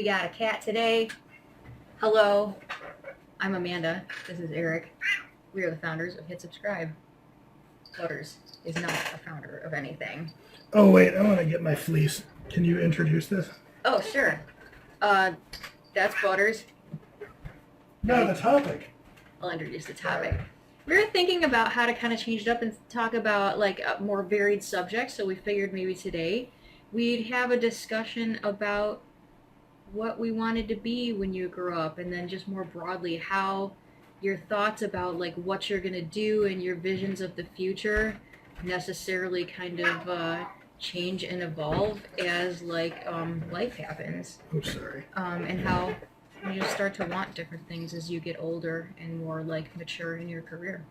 got a cat today. Hello, I'm Amanda. This is Eric. We are the founders of Hit Subscribe. Butters is not a founder of anything. Oh, wait, I want to get my fleece. Can you introduce this? Oh, sure. That's Butters. No, the topic. I'll introduce the topic. We were thinking about how to kind of change it up and talk about like more varied subjects, so we figured maybe today we'd have a discussion about what we wanted to be when you grew up, and then just more broadly how your thoughts about like what you're gonna do and your visions of the future necessarily kind of change and evolve as like life happens, Oh, sorry. and how you just start to want different things as you get older and more like mature in your career.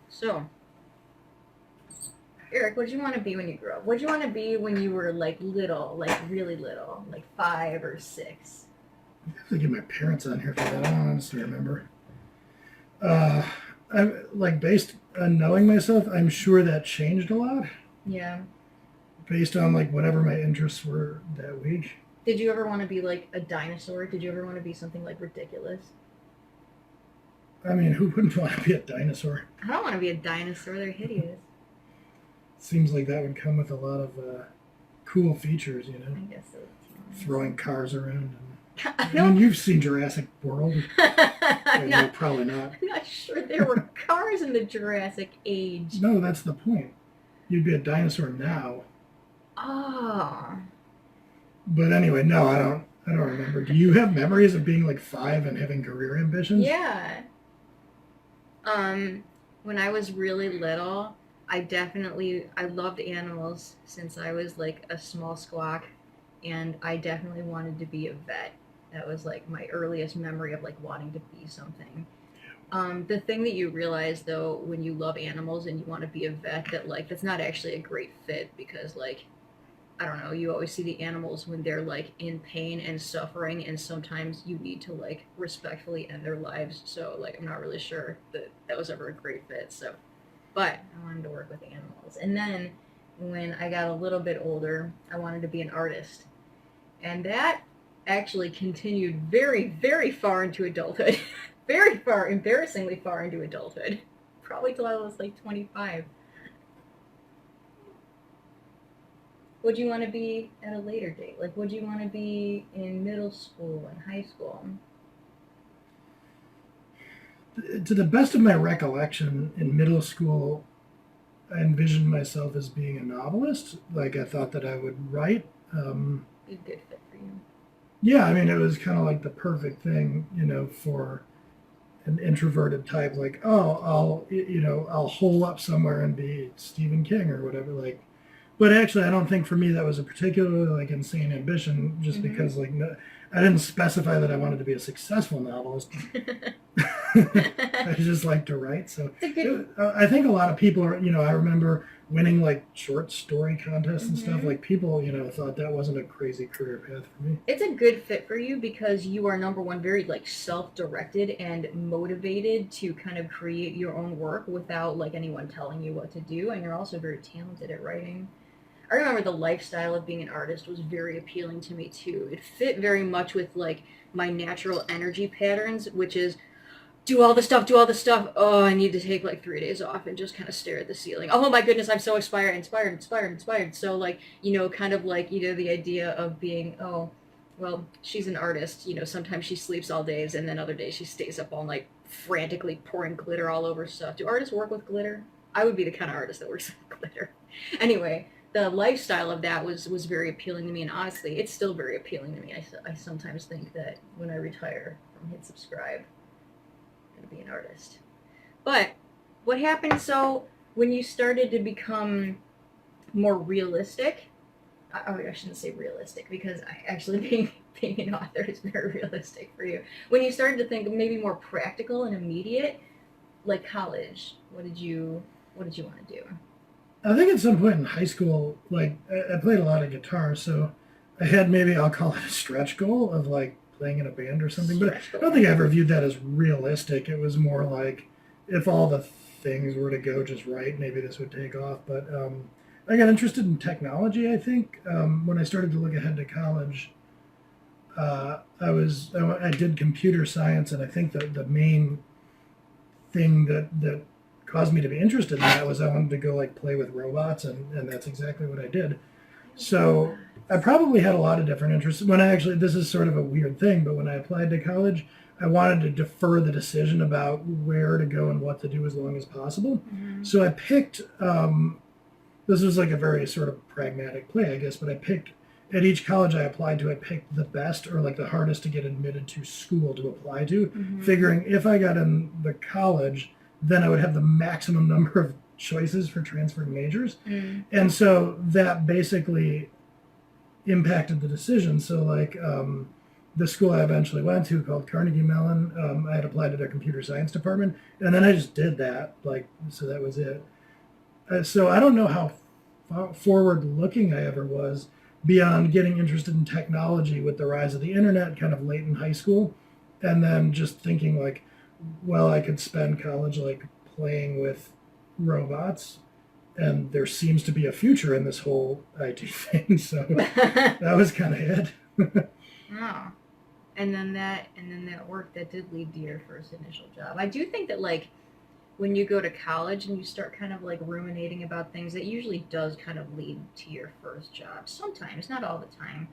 So, Eric, what did you want to be when you grew up? What did you want to be when you were like little, like really little, like 5 or 6? I have to get my parents on here for that. I don't honestly remember. I'm like based on knowing myself, I'm sure that changed a lot Yeah. based on like whatever my interests were that week. Did you ever want to be like a dinosaur? Did you ever want to be something like ridiculous? I mean, who wouldn't want to be a dinosaur? I don't want to be a dinosaur. They're hideous. Seems like that would come with a lot of cool features, you I know, guess so. throwing cars around. I I mean, don't. you've seen Jurassic World. I'm No, not. probably not. I'm not sure there were cars in the Jurassic age. No, that's the point. You'd be a dinosaur now. Oh. But anyway, no, I don't remember. Do you have memories of being like 5 and having career ambitions? Yeah. When I was really little, I loved animals since I was like a small squawk, and I definitely wanted to be a vet. That was like my earliest memory of like wanting to be something. The thing that you realize though when you love animals and you want to be a vet, that like that's not actually a great fit, because like I don't know, you always see the animals when they're like in pain and suffering, and sometimes you need to like respectfully end their lives. So like I'm not really sure that that was ever a great fit. So, but I wanted to work with animals. And then when I got a little bit older, I wanted to be an artist. And that actually continued very, very far into adulthood. Very far, embarrassingly far into adulthood. Probably till I was like 25. What do you want to be at a later date? Like, what do you want to be in middle school and high school? To the best of my recollection, in middle school, I envisioned myself as being a novelist. Like, I thought that I would write. Be a good fit for you. Yeah, I mean, it was kind of like the perfect thing, you know, for an introverted type. Like, oh, I'll hole up somewhere and be Stephen King or whatever. Like, but actually, I don't think for me that was a particularly like insane ambition. Just because like no, I didn't specify that I wanted to be a successful novelist. I just like to write. So I think a lot of people are, you know, I remember winning like short story contests and stuff. Like people, you know, thought that wasn't a crazy career path for me. It's a good fit for you because you are number one, very like self-directed and motivated to kind of create your own work without like anyone telling you what to do, and you're also very talented at writing. I remember the lifestyle of being an artist was very appealing to me too. It fit very much with like my natural energy patterns, which is do all the stuff, do all the stuff. Oh, I need to take like 3 days off and just kind of stare at the ceiling. Oh my goodness, I'm so inspired. So like, kind of like, the idea of being, oh, well, she's an artist. Sometimes she sleeps all days and then other days she stays up all night frantically pouring glitter all over stuff. Do artists work with glitter? I would be the kind of artist that works with glitter. Anyway, the lifestyle of that was very appealing to me, and honestly, it's still very appealing to me. I sometimes think that when I retire from Hit Subscribe, I'm going to be an artist. But what happened, so when you started to become more realistic, I shouldn't say realistic, because being an author is very realistic for you. When you started to think maybe more practical and immediate, like college, what did you want to do? I think at some point in high school, like I played a lot of guitar, so I had maybe I'll call it a stretch goal of like playing in a band or something. But I don't think I ever viewed that as realistic. It was more like if all the things were to go just right, maybe this would take off. But I got interested in technology, I think, when I started to look ahead to college. I did computer science, and I think the main thing that caused me to be interested in that was I wanted to go like play with robots, and that's exactly what I did. So I probably had a lot of different interests. When I actually, this is sort of a weird thing, but when I applied to college, I wanted to defer the decision about where to go and what to do as long as possible. Mm-hmm. So I picked, this was like a very sort of pragmatic play, I guess, but I picked, at each college I applied to, I picked the best or like the hardest to get admitted to school to apply to, Mm-hmm. figuring if I got in the college, then I would have the maximum number of choices for transferring majors. Mm. And so that basically impacted the decision. So, like, the school I eventually went to called Carnegie Mellon, I had applied to their computer science department, and then I just did that. Like, so that was it. So I don't know how forward looking I ever was beyond getting interested in technology with the rise of the internet kind of late in high school, and then just thinking like, well, I could spend college like playing with robots, and there seems to be a future in this whole IT thing. So that was kind of it. Oh. And then that work that did lead to your first initial job. I do think that like when you go to college and you start kind of like ruminating about things, that usually does kind of lead to your first job. Sometimes, not all the time.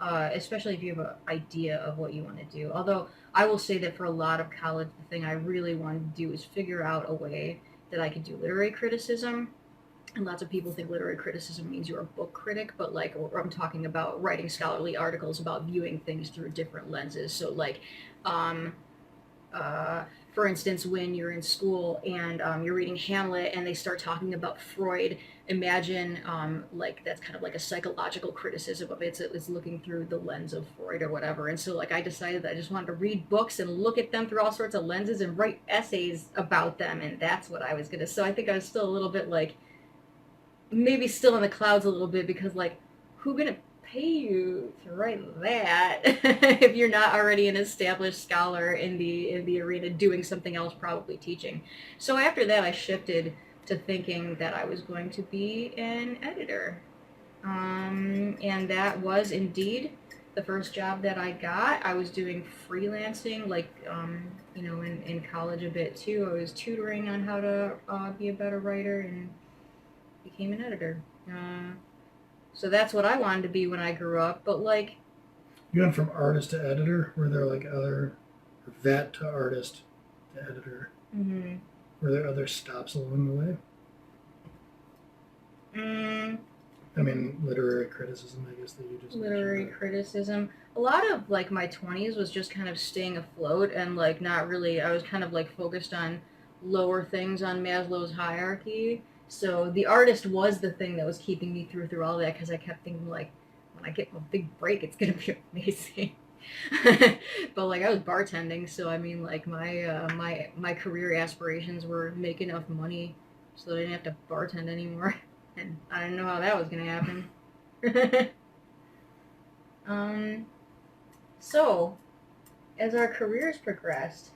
Especially if you have an idea of what you want to do. Although I will say that for a lot of college, the thing I really wanted to do is figure out a way that I could do literary criticism. And lots of people think literary criticism means you're a book critic, but like I'm talking about writing scholarly articles about viewing things through different lenses. So like, um, uh, for instance, when you're in school and you're reading Hamlet and they start talking about Freud, imagine like that's kind of like a psychological criticism of it. It's looking through the lens of Freud or whatever. And so like I decided that I just wanted to read books and look at them through all sorts of lenses and write essays about them, and that's what I was gonna. So I think I was still a little bit like maybe still in the clouds a little bit because like who gonna pay you to write that if you're not already an established scholar in the arena doing something else, probably teaching. So after that I shifted to thinking that I was going to be an editor, and that was indeed the first job that I got. I was doing freelancing, like in college a bit too. I was tutoring on how to be a better writer and became an editor. So that's what I wanted to be when I grew up. But like, You went from artist to editor. Were there like other vet to artist to editor? mm-hmm. Were there other stops along the way? mm, I mean, literary criticism, I guess that you just literary mentioned. criticism. A lot of like my 20s was just kind of staying afloat and like not really. I was kind of like focused on lower things on Maslow's hierarchy. So the artist was the thing that was keeping me through all that because I kept thinking like when I get my big break, it's gonna be amazing. But like I was bartending, so I mean like my career aspirations were make enough money so that I didn't have to bartend anymore, and I didn't know how that was gonna happen. um, so as our careers progressed,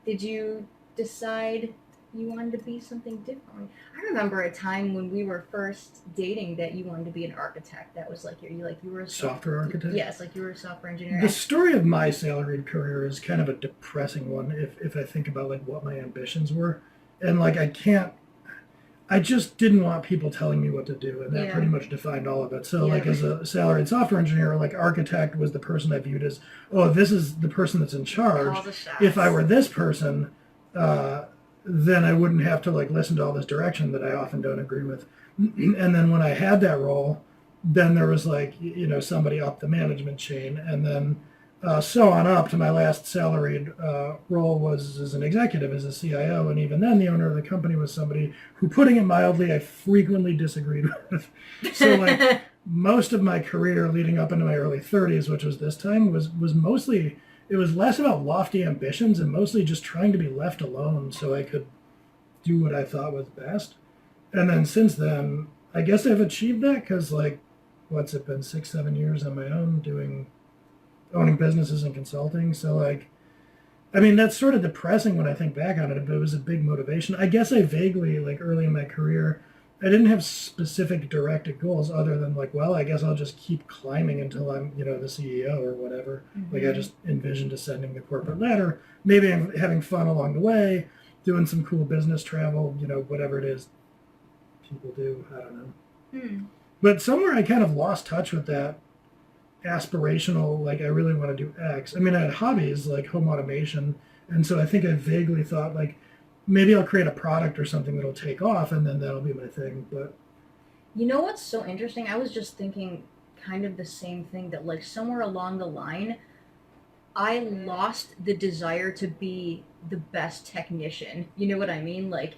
did you decide you wanted to be something different? I remember a time when we were first dating that you wanted to be an architect. That was like you were a Software architect? yes, like you were a software engineer. The story of my salaried career is kind of a depressing one if I think about like what my ambitions were. And like I just didn't want people telling me what to do, and that Yeah. pretty much defined all of it. So Yeah. like as a salaried software engineer, like architect was the person I viewed as, oh, this is the person that's in charge. Call the shots. If I were this person, then I wouldn't have to like listen to all this direction that I often don't agree with. And then when I had that role, then there was like somebody up the management chain, and then so on up to my last salaried role was as an executive, as a CIO, and even then the owner of the company was somebody who, putting it mildly, I frequently disagreed with. So like most of my career leading up into my early 30s, which was this time, was mostly, it was less about lofty ambitions and mostly just trying to be left alone so I could do what I thought was best. And then since then, I guess I've achieved that because like, what's it been, 6-7 years on my own owning businesses and consulting. So like, I mean, that's sort of depressing when I think back on it, but it was a big motivation. I guess I vaguely, like early in my career, I didn't have specific directed goals other than like, well, I guess I'll just keep climbing until I'm, the CEO or whatever. Like I Mm-hmm. just envisioned ascending the corporate ladder. Maybe I'm having fun along the way, doing some cool business travel, whatever it is people do. I don't know. Hmm. But somewhere I kind of lost touch with that aspirational, like I really want to do X. I mean, I had hobbies like home automation, and so I think I vaguely thought like maybe I'll create a product or something that'll take off, and then that'll be my thing. But You know what's so interesting? I was just thinking kind of the same thing that like somewhere along the line, I lost the desire to be the best technician. You know what I mean? Like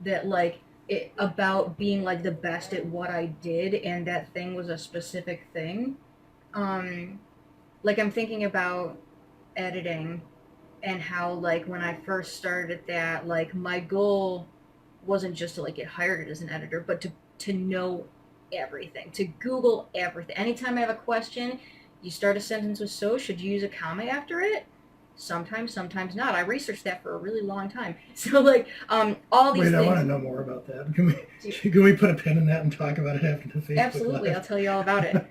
that like it about being like the best at what I did and that thing was a specific thing. Um like I'm thinking about editing and how like when I first started that, like my goal wasn't just to like get hired as an editor, but to know everything, to Google everything. Anytime I have a question, you start a sentence with "so," should you use a comma after it? Sometimes, sometimes not. I researched that for a really long time. So like all these wait, I want to things. know more about that. Can we put a pin in that and talk about it after the Facebook Absolutely, I'll Live? tell you all about it.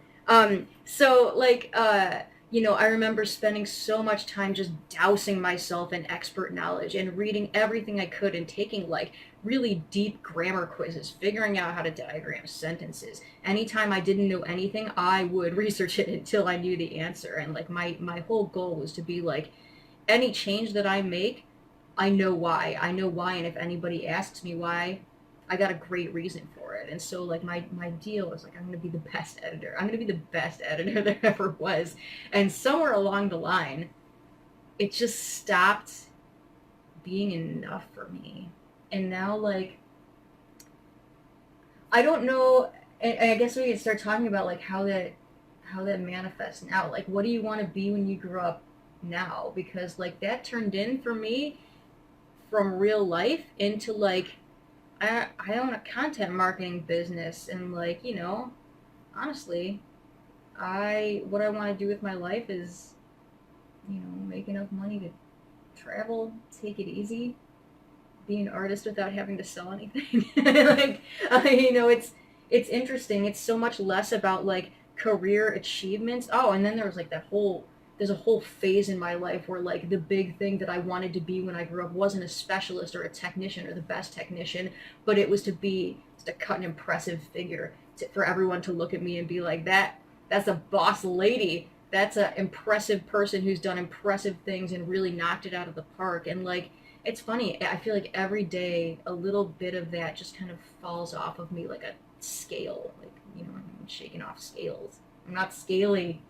So like I remember spending so much time just dousing myself in expert knowledge and reading everything I could and taking like really deep grammar quizzes, figuring out how to diagram sentences. Anytime I didn't know anything, I would research it until I knew the answer. And like my whole goal was to be like any change that I make, I know why. I know why, and if anybody asks me why, I got a great reason for it. And so, like, my deal is like, I'm gonna be the best editor. I'm gonna be the best editor there ever was. And somewhere along the line, it just stopped being enough for me. And now, like, I don't know. And I guess we could start talking about like how that manifests now. Like, what do you want to be when you grow up now? Because like that turned in for me from real life into like I own a content marketing business and like honestly I what I want to do with my life is make enough money to travel, take it easy, be an artist without having to sell anything. Like it's interesting. It's so much less about like career achievements. Oh, and then there was like that whole there's a whole phase in my life where like the big thing that I wanted to be when I grew up wasn't a specialist or a technician or the best technician, but it was to be just to cut an impressive figure for everyone to look at me and be like that's a boss lady. That's an impressive person who's done impressive things and really knocked it out of the park. And like it's funny. I feel like every day a little bit of that just kind of falls off of me like a scale. Like I'm shaking off scales. I'm not scaly.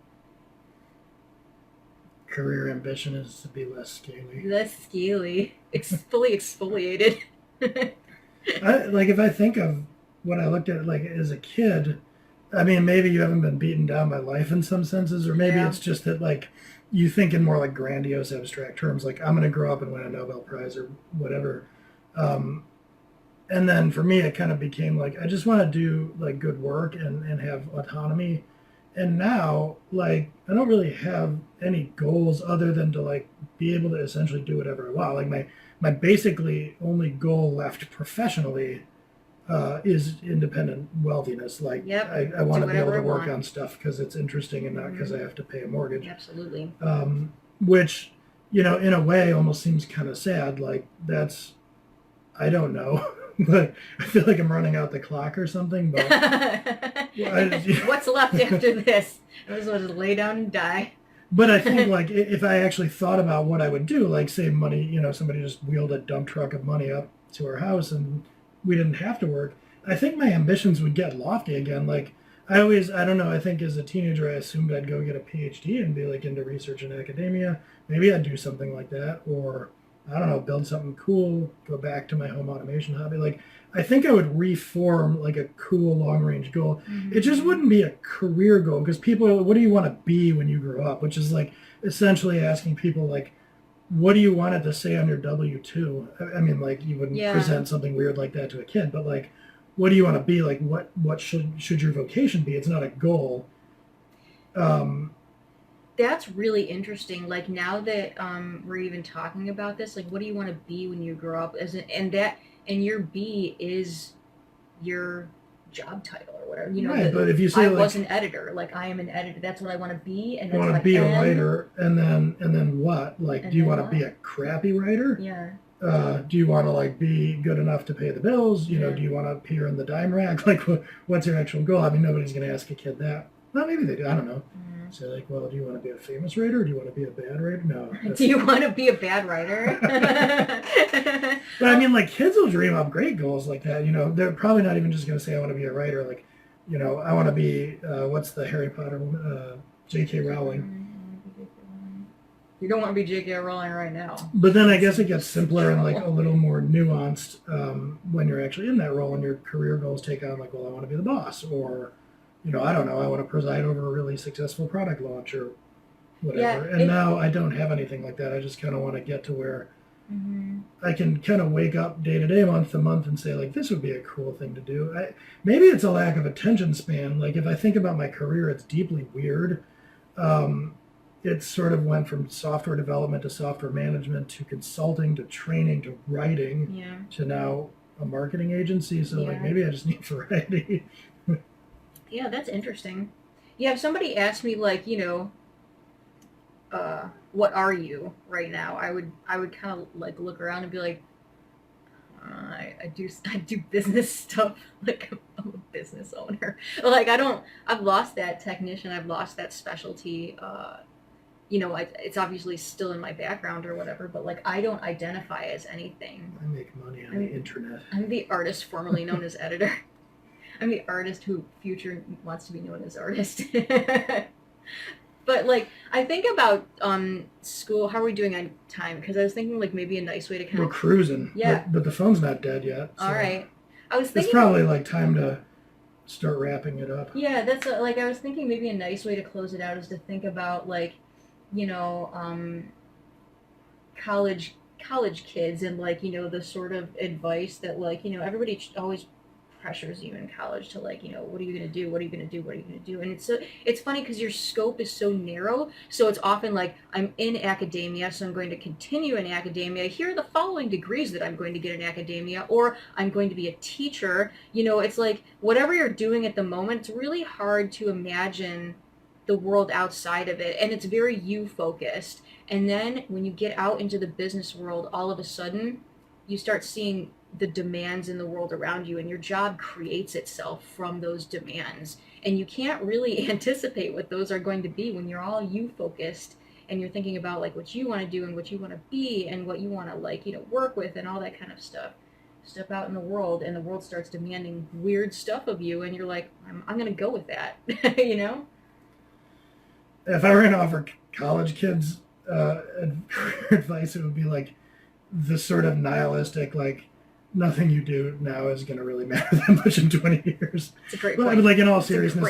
Career ambition is to be less scaly. Less scaly. Fully exfoliated. Like if I think of what I looked at like as a kid, I mean maybe you haven't been beaten down by life in some senses, or maybe Yeah. it's just that like you think in more like grandiose abstract terms, like I'm going to grow up and win a Nobel Prize or whatever. Um, and then for me, it kind of became like I just want to do like good work and have autonomy. And now, like I don't really have any goals other than to like be able to essentially do whatever I want. Like my basically only goal left professionally is independent wealthiness. Like Yep. I want Do to be able whatever I to work want. on stuff because it's interesting and not because I Mm-hmm. have to pay a mortgage. Absolutely. Which in a way almost seems kind of sad. Like that's I don't know. But I feel like I'm running out the clock or something. But What's left after this? I just want to lay down and die. but I think like if I actually thought about what I would do, like save money, somebody just wheeled a dump truck of money up to our house and we didn't have to work. I think my ambitions would get lofty again. Like I don't know. I think as a teenager, I assumed I'd go get a PhD and be like into research and academia. Maybe I'd do something like that, or I don't know, build something cool, go back to my home automation hobby. Like, I think I would reform like a cool long range goal. It just Mm-hmm. wouldn't be a career goal because people are, what do you want to be when you grow up? Which is like essentially asking people, like, what do you want it to say on your W 2? I mean, like, you wouldn't Yeah. present something weird like that to a kid, but like, what do you want to be? Like, what should your vocation be? It's not a goal. Um, That's really interesting. Like now that we're even talking about this, like what do you want to be when you grow up? And your B is your job title or whatever. You know, Right, but if you say I like was an editor. Like I am an editor. That's what I want to be, and you that's want what to be I a am. writer, and then what? Like, And do you then want to what? be a crappy writer? Yeah. Do you want to like be good enough to pay the bills? You know, Yeah. do you want to appear in the dime rack? Like, what's your actual goal? I mean, nobody's going to ask a kid that. Well, maybe they do. I don't know. Mm. So like, well, do you want to be a famous writer? Or do you want to be a bad writer? No. Do you want to be a bad writer? But I mean, like, kids will dream up great goals like that. You know, they're probably not even just going to say, I want to be a writer. Like, you know, I want to be, what's the Harry Potter one? J.K. Rowling. You don't want to be J.K. Rowling right now. But then I guess it gets simpler and like a little more nuanced when you're actually in that role and your career goals take on like, well, I want to be the boss, or, you know, I don't know, I want to preside over a really successful product launch or whatever. Yeah, and now I don't have anything like that. I just kind of want to get to where I can kind of wake up day to day, month to month, and say like, this would be a cool thing to do. Maybe it's a lack of attention span. Like if I think about my career, it's deeply weird. It sort of went from software development to software management to consulting to training to writing to now a marketing agency. So like maybe I just need variety. Yeah, that's interesting. Yeah, if somebody asked me like, you know, what are you right now? I would kind of like look around and be like, I do business stuff. Like I'm a business owner. Like I've lost that technician. I've lost that specialty. You know, it's obviously still in my background or whatever, but like I don't identify as anything. I make money on the internet. I'm the artist formerly known as editor. I'm the artist who future wants to be known as artist. But like I think about school. How are we doing on time? Because I was thinking like maybe a nice way to kind We're of cruising. Yeah. But the phone's not dead yet. So all right. I was thinking it's probably like time to start wrapping it up. Yeah, that's like I was thinking maybe a nice way to close it out is to think about like, you know, college kids and like, you know, the sort of advice that like, you know, everybody always pressures you in college to like, you know, what are you going to do? What are you going to do? What are you going to do? And it's funny because your scope is so narrow. So it's often like I'm in academia, so I'm going to continue in academia. Here are the following degrees that I'm going to get in academia, or I'm going to be a teacher. You know, it's like whatever you're doing at the moment, it's really hard to imagine the world outside of it, and it's very you focused. And then when you get out into the business world, all of a sudden you start seeing the demands in the world around you, and your job creates itself from those demands, and you can't really anticipate what those are going to be when you're all you focused and you're thinking about like what you want to do and what you want to be and what you want to like, you know, work with and all that kind of stuff. Step out in the world and the world starts demanding weird stuff of you, and you're like, I'm going to go with that. You know, if I were going to offer college kids career advice, it would be like the sort of nihilistic, like nothing you do now is going to really matter that much in 20 years. It's a great point. But like in all seriousness,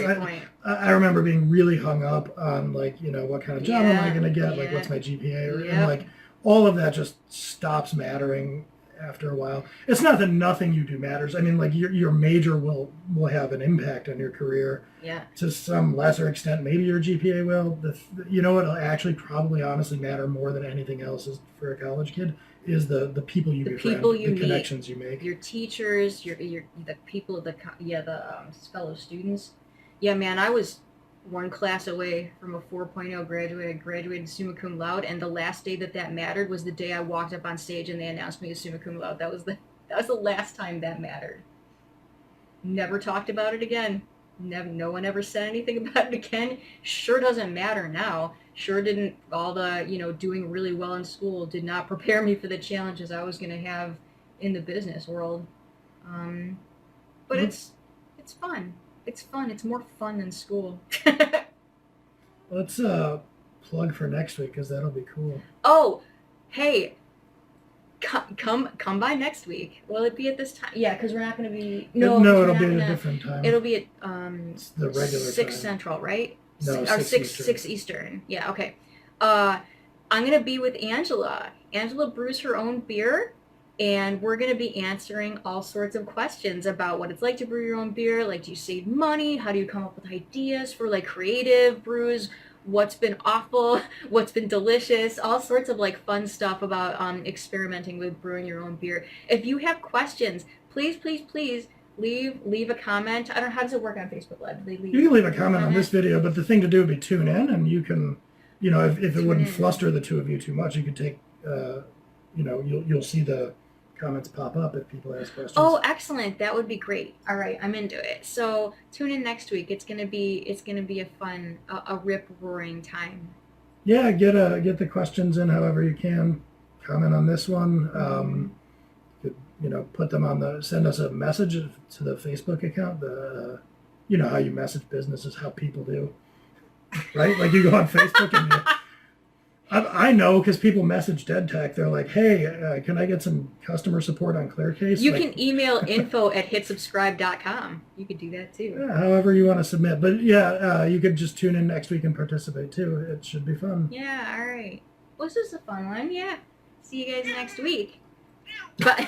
I remember being really hung up on like, you know, what kind of job am I going to get? Like what's my GPA? And like all of that just stops mattering after a while. It's not that nothing you do matters. I mean, like your major will have an impact on your career. Yeah. To some lesser extent, maybe your GPA will. You know what'll actually probably honestly matter more than anything else is for a college kid is the people you befriend, the connections you make, your teachers, your the people, the fellow students. Yeah, man, I was one class away from a 4.0 graduate. I graduated summa cum laude, and the last day that mattered was the day I walked up on stage and they announced me as summa cum laude. That was the last time that mattered. Never talked about it again. Never, no one ever said anything about it again. Sure doesn't matter now. Sure didn't, all the, you know, doing really well in school did not prepare me for the challenges I was going to have in the business world. But it's fun. It's fun. It's more fun than school. Let's plug for next week because that'll be cool. Oh, hey, come by next week. Will it be at this time? Yeah, because we're not going to be. No, it'll be at a different time. It'll be at it's the regular 6 time. Central, right? No, or 6 6 Eastern. Yeah, okay. I'm gonna be with Angela. Angela brews her own beer, and we're gonna be answering all sorts of questions about what it's like to brew your own beer. Like, do you save money? How do you come up with ideas for like creative brews? What's been awful? What's been delicious? All sorts of like fun stuff about experimenting with brewing your own beer. If you have questions, please leave a comment. I don't know, how does it work on Facebook Live? Do they leave? You can leave a comment on this video, but the thing to do would be tune in, and you can, you know, if it Tune wouldn't in. fluster the two of you too much, you could take, you know, you'll see the comments pop up if people ask questions. Oh, excellent! That would be great. All right, I'm into it. So tune in next week. It's gonna be a fun, a rip roaring time. Yeah, get the questions in however you can. Comment on this one. You know, put them on send us a message to the Facebook account. You know how you message businesses, how people do, right? Like you go on Facebook and I know because people message Dead Tech. They're like, hey, can I get some customer support on ClearCase? You like, can email info@hitsubscribe.com. You could do that too. Yeah, however you want to submit. But yeah, you could just tune in next week and participate too. It should be fun. Yeah, all right. Well, this is a fun one. Yeah. See you guys next week. But